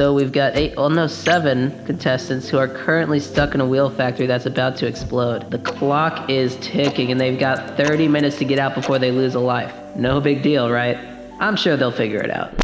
So we've got 7 contestants who are currently stuck in a wheel factory that's about to explode. The clock is ticking and they've got 30 minutes to get out before they lose a life. No big deal, right? I'm sure they'll figure it out.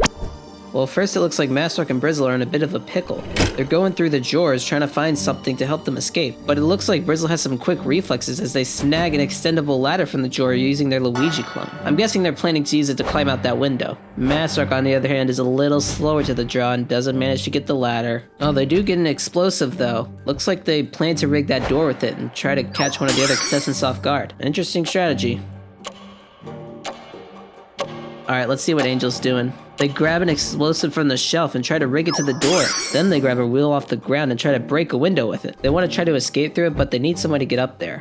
Well, first it looks like Masrock and Brizzle are in a bit of a pickle. They're going through the drawers trying to find something to help them escape, but it looks like Brizzle has some quick reflexes as they snag an extendable ladder from the drawer using their Luigi clone. I'm guessing they're planning to use it to climb out that window. Masrock, on the other hand, is a little slower to the draw and doesn't manage to get the ladder. Oh, they do get an explosive though. Looks like they plan to rig that door with it and try to catch one of the other contestants off guard. Interesting strategy. Alright, let's see what Angel's doing. They grab an explosive from the shelf and try to rig it to the door. Then they grab a wheel off the ground and try to break a window with it. They want to try to escape through it, but they need someone to get up there.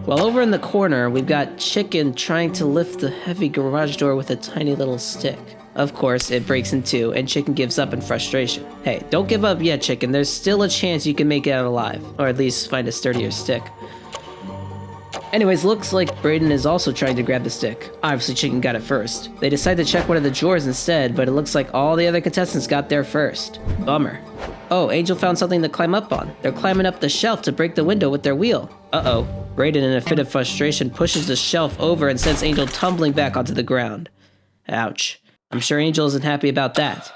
While over in the corner, we've got Chicken trying to lift the heavy garage door with a tiny little stick. Of course, it breaks in two, and Chicken gives up in frustration. Hey, don't give up yet, Chicken. There's still a chance you can make it out alive. Or at least find a sturdier stick. Anyways, looks like Brayden is also trying to grab the stick. Obviously, Chicken got it first. They decide to check one of the drawers instead, but it looks like all the other contestants got there first. Bummer. Oh, Angel found something to climb up on. They're climbing up the shelf to break the window with their wheel. Uh-oh. Brayden, in a fit of frustration, pushes the shelf over and sends Angel tumbling back onto the ground. Ouch. I'm sure Angel isn't happy about that.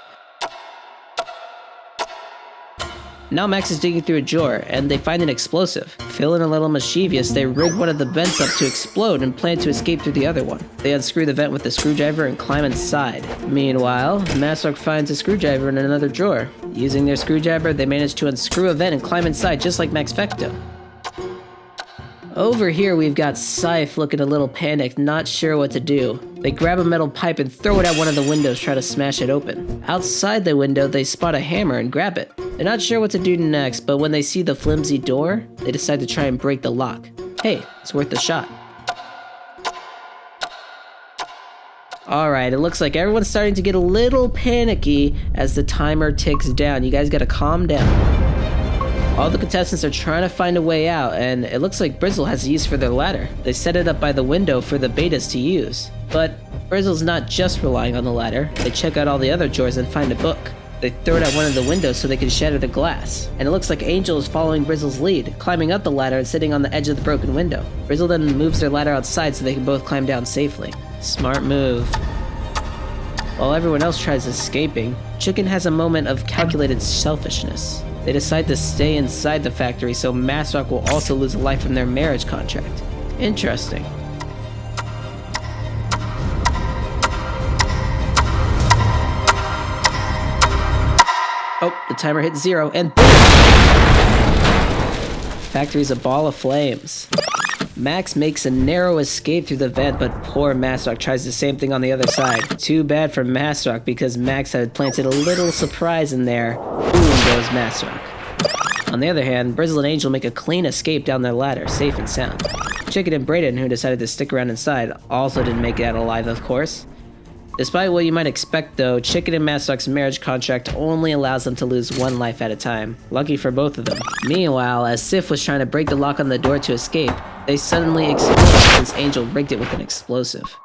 Now Max is digging through a drawer, and they find an explosive. Feeling a little mischievous, they rig one of the vents up to explode and plan to escape through the other one. They unscrew the vent with a screwdriver and climb inside. Meanwhile, Masrock finds a screwdriver in another drawer. Using their screwdriver, they manage to unscrew a vent and climb inside just like Max Fecto. Over here, we've got Scythe looking a little panicked, not sure what to do. They grab a metal pipe and throw it at one of the windows, try to smash it open. Outside the window, they spot a hammer and grab it. They're not sure what to do next, but when they see the flimsy door, they decide to try and break the lock. Hey, it's worth a shot. Alright, it looks like everyone's starting to get a little panicky as the timer ticks down. You guys gotta calm down. All the contestants are trying to find a way out, and it looks like Brizzle has a use for their ladder. They set it up by the window for the betas to use. But Brizzle's not just relying on the ladder. They check out all the other drawers and find a book. They throw it at one of the windows so they can shatter the glass. And it looks like Angel is following Brizzle's lead, climbing up the ladder and sitting on the edge of the broken window. Brizzle then moves their ladder outside so they can both climb down safely. Smart move. While everyone else tries escaping, Chicken has a moment of calculated selfishness. They decide to stay inside the factory so Masrock will also lose a life from their marriage contract. Interesting. Oh, the timer hit 0 and boom! Factory's a ball of flames. Max makes a narrow escape through the vent, but poor Masrock tries the same thing on the other side. Too bad for Masrock because Max had planted a little surprise in there. Boom goes Masrock. On the other hand, Brizzle and Angel make a clean escape down their ladder, safe and sound. Chicken and Brayden, who decided to stick around inside, also didn't make it out alive, of course. Despite what you might expect though, Chicken and Masrock's marriage contract only allows them to lose one life at a time. Lucky for both of them. Meanwhile, as Sif was trying to break the lock on the door to escape, they suddenly explode since Angel rigged it with an explosive.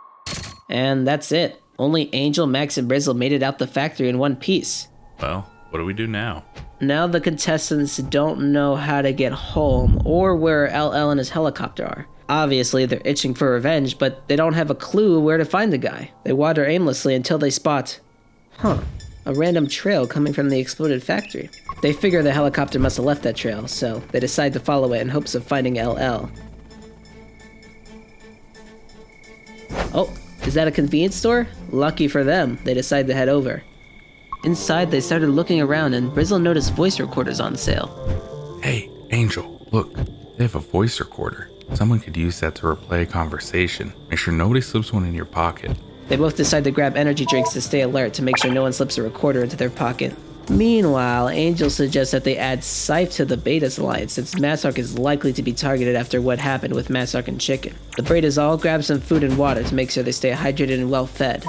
And that's it. Only Angel, Max, and Brizzle made it out the factory in one piece. Well, what do we do now? Now the contestants don't know how to get home or where LL and his helicopter are. Obviously, they're itching for revenge, but they don't have a clue where to find the guy. They wander aimlessly until they spot, a random trail coming from the exploded factory. They figure the helicopter must have left that trail, so they decide to follow it in hopes of finding LL. Oh, is that a convenience store? Lucky for them, they decide to head over. Inside, they started looking around and Brizzle noticed voice recorders on sale. Hey, Angel, look, they have a voice recorder. Someone could use that to replay a conversation. Make sure nobody slips one in your pocket. They both decide to grab energy drinks to stay alert to make sure no one slips a recorder into their pocket. Meanwhile, Angel suggests that they add Scythe to the Betas alliance since Masrock is likely to be targeted after what happened with Masrock and Chicken. The Betas all grab some food and water to make sure they stay hydrated and well fed.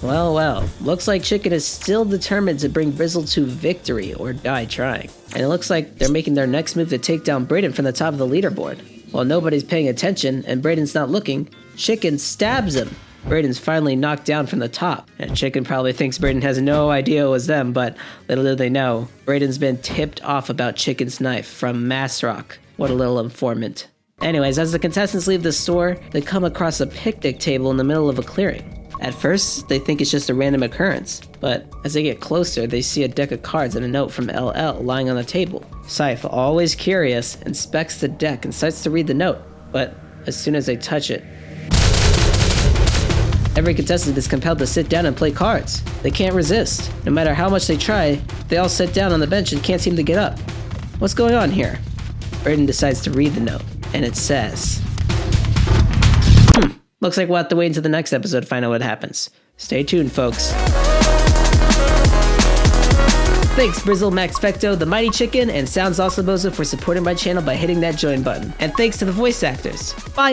Well, looks like Chicken is still determined to bring Brizzle to victory or die trying. And it looks like they're making their next move to take down Brayden from the top of the leaderboard. While nobody's paying attention and Brayden's not looking, Chicken stabs him. Braden's finally knocked down from the top. And Chicken probably thinks Braden has no idea it was them, but little do they know, Braden's been tipped off about Chicken's knife from Massrock. What a little informant. Anyways, as the contestants leave the store, they come across a picnic table in the middle of a clearing. At first, they think it's just a random occurrence, but as they get closer, they see a deck of cards and a note from LL lying on the table. Scythe, always curious, inspects the deck and starts to read the note, but as soon as they touch it, every contestant is compelled to sit down and play cards. They can't resist. No matter how much they try, they all sit down on the bench and can't seem to get up. What's going on here? Braden decides to read the note, and it says, looks like we'll have to wait until the next episode to find out what happens. Stay tuned, folks. Thanks Brizzle, Max Fecto, The Mighty Chicken, and Sounds Awesome Bozo for supporting my channel by hitting that join button. And thanks to the voice actors. Bye!